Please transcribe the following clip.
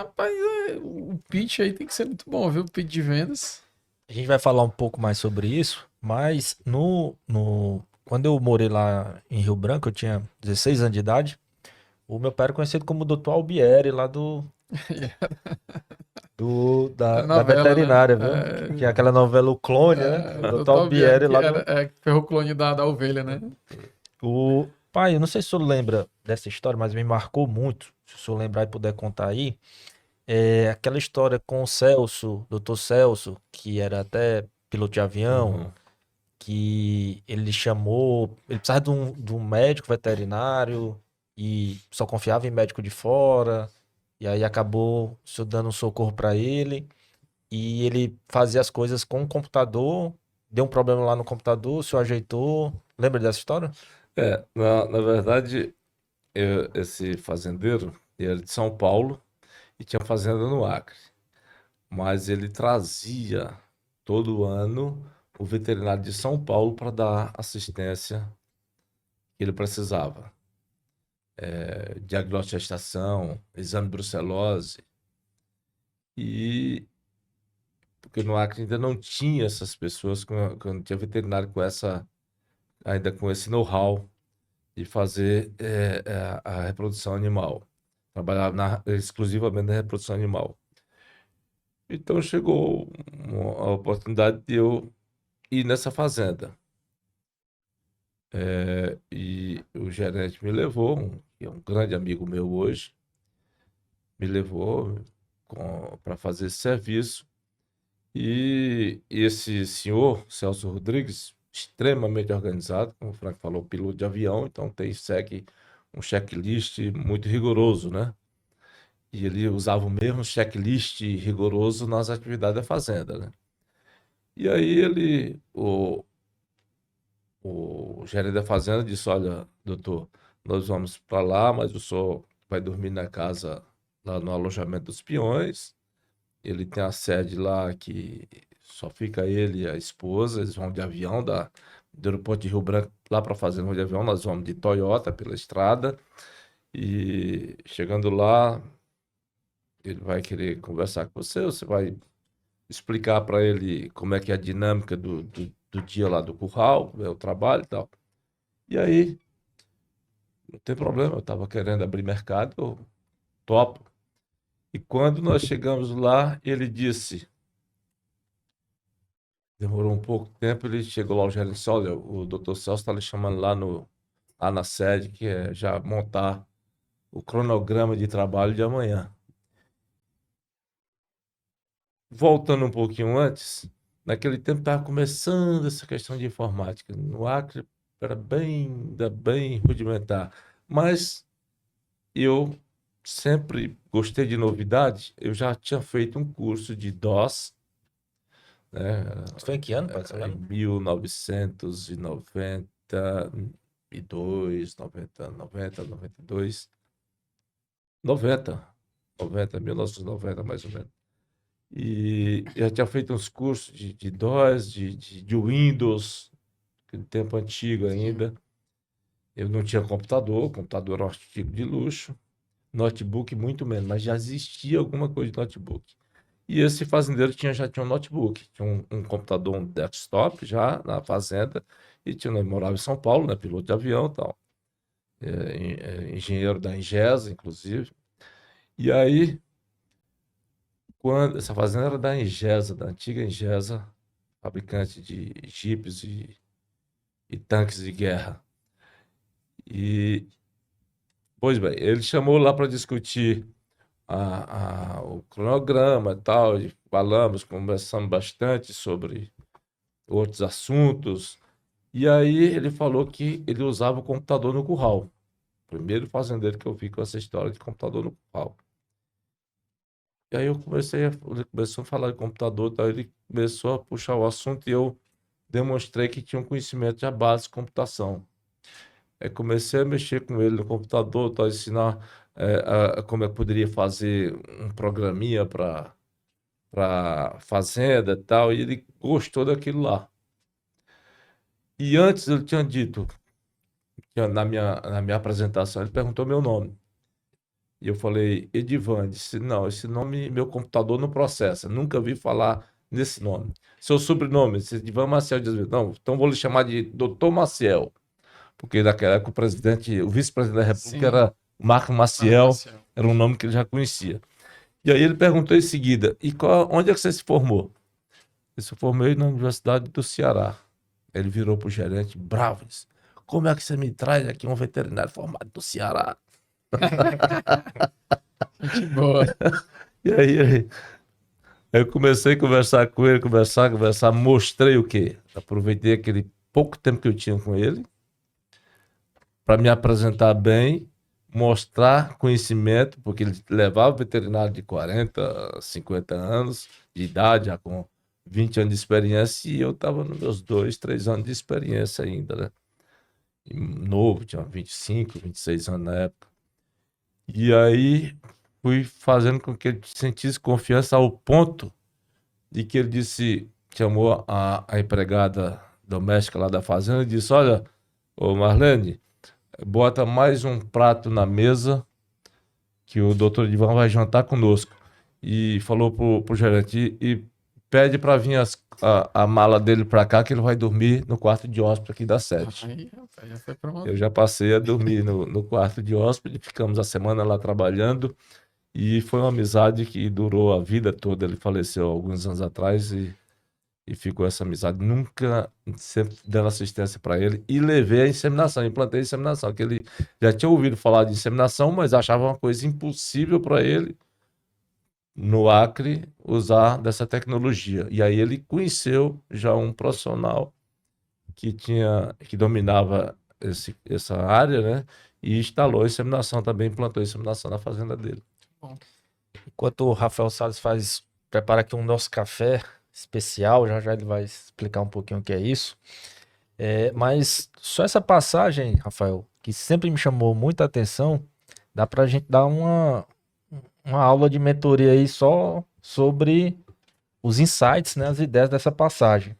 Rapaz, o pitch aí tem que ser muito bom, viu? O pitch de vendas. A gente vai falar um pouco mais sobre isso, mas quando eu morei lá em Rio Branco, eu tinha 16 anos de idade, o meu pai era conhecido como Dr. Albieri, lá É da novela, né? veterinária, viu? Que é aquela novela O Clone, né? O O Dr. Dr. Albieri, Albieri que lá era, do... que ferrou o clone da ovelha, né? Pai, eu não sei se o senhor lembra dessa história, mas me marcou muito. Se o senhor lembrar e puder contar aí. É aquela história com o Celso, Dr. Celso, que era até piloto de avião, Uhum. que ele chamou, ele precisava de um médico veterinário e só confiava em médico de fora, e aí acabou o senhor dando um socorro para ele, e ele fazia as coisas com o computador, deu um problema lá no computador, o senhor ajeitou. Lembra dessa história? Na verdade, esse fazendeiro ele era de São Paulo e tinha fazenda no Acre. Mas ele trazia todo ano o veterinário de São Paulo para dar assistência que ele precisava. Diagnóstico de gestação, exame de brucelose. E porque no Acre ainda não tinha essas pessoas, não tinha veterinário ainda com esse know-how de fazer a reprodução animal. Trabalhar exclusivamente na reprodução animal. Então chegou a oportunidade de eu ir nessa fazenda. E o gerente me levou, que é um grande amigo meu hoje, me levou para fazer esse serviço. E esse senhor, Celso Rodrigues, extremamente organizado, como o Frank falou, piloto de avião, então segue um checklist muito rigoroso, né? E ele usava o mesmo checklist rigoroso nas atividades da fazenda, né? E aí o gerente da fazenda disse: Olha, doutor, nós vamos para lá, mas o senhor vai dormir na casa, lá no alojamento dos peões. Ele tem a sede lá que só fica ele e a esposa. Eles vão de avião do aeroporto de Rio Branco lá para a fazenda, vão de avião. Nós vamos de Toyota pela estrada. E chegando lá, ele vai querer conversar com você. Você vai explicar para ele como é que é a dinâmica do dia lá do curral, é o trabalho e tal. E aí, não tem problema, eu estava querendo abrir mercado, eu topo. E quando nós chegamos lá, ele disse, demorou um pouco de tempo, ele chegou lá, o gerente disse: Olha, o doutor Celso está lhe chamando lá na sede, que é já montar o cronograma de trabalho de amanhã. Voltando um pouquinho antes, naquele tempo estava começando essa questão de informática. No Acre era ainda bem rudimentar, mas eu sempre gostei de novidade. Eu já tinha feito um curso de DOS, né, Isso foi em que ano, pai? Você em lembra? 1992, 90, 1990 mais ou menos. E eu já tinha feito uns cursos de DOS, de Windows, aquele tempo antigo Sim. ainda. Eu não tinha computador era um artigo de luxo, notebook muito menos, mas já existia alguma coisa de notebook. E esse fazendeiro já tinha um notebook, tinha um computador, um desktop já na fazenda, e morava em São Paulo, né, piloto de avião e tal, engenheiro da Ingesa, inclusive. E aí, quando essa fazenda era da Ingesa, da antiga Ingesa, fabricante de jipes e tanques de guerra. E, pois bem, ele chamou lá para discutir o cronograma e tal, e falamos, conversamos bastante sobre outros assuntos. E aí ele falou que ele usava o computador no curral. Primeiro fazendeiro que eu vi com essa história de computador no curral. E aí ele começou a falar de computador, tal, ele começou a puxar o assunto e eu demonstrei que tinha um conhecimento já básico de computação. Aí comecei a mexer com ele no computador, tal, ensinar como é que poderia fazer um programinha para fazenda e tal, e ele gostou daquilo lá. E antes ele tinha dito, na minha apresentação, ele perguntou meu nome. E eu falei, Edivan, disse, não, esse nome meu computador não processa, nunca vi falar nesse nome. Seu sobrenome, disse, Edivan Maciel Dias Mendes. Não, então vou lhe chamar de Doutor Maciel, porque naquela época o vice-presidente da República Sim. era Marco Ah, Maciel, Maciel. era um nome que ele já conhecia. E aí ele perguntou em seguida, onde é que você se formou? Eu se formei na Universidade do Ceará. Ele virou pro gerente, bravo, disse, como é que você me traz aqui um veterinário formado do Ceará? Gente boa. E aí eu comecei a conversar com ele, conversar, mostrei o quê? Aproveitei aquele pouco tempo que eu tinha com ele para me apresentar bem, mostrar conhecimento, porque ele levava veterinário de 40, 50 anos de idade, já com 20 anos de experiência, e eu estava nos meus 2, 3 anos de experiência ainda, né? E novo, tinha 25, 26 anos na época. E aí fui fazendo com que ele sentisse confiança ao ponto de que ele disse, chamou a empregada doméstica lá da fazenda e disse, olha, ô Marlene, bota mais um prato na mesa que o doutor Edivan vai jantar conosco. E falou pro gerente, e pede para vir a mala dele para cá que ele vai dormir no quarto de hóspede aqui da sede. Aí, rapaz, já foi pra uma... Eu já passei a dormir no quarto de hóspede, ficamos a semana lá trabalhando e foi uma amizade que durou a vida toda. Ele faleceu alguns anos atrás e ficou essa amizade. Nunca, sempre dando assistência para ele e levei a inseminação, implantei a inseminação, que ele já tinha ouvido falar de inseminação, mas achava uma coisa impossível para ele no Acre usar dessa tecnologia. E aí ele conheceu já um profissional que dominava essa área, né? E instalou a inseminação também, implantou a inseminação na fazenda dele. Enquanto o Rafael Salles prepara aqui um nosso café especial, já já ele vai explicar um pouquinho o que é isso. Mas só essa passagem, Rafael, que sempre me chamou muita atenção, dá pra gente dar uma aula de mentoria aí só sobre os insights, né, as ideias dessa passagem.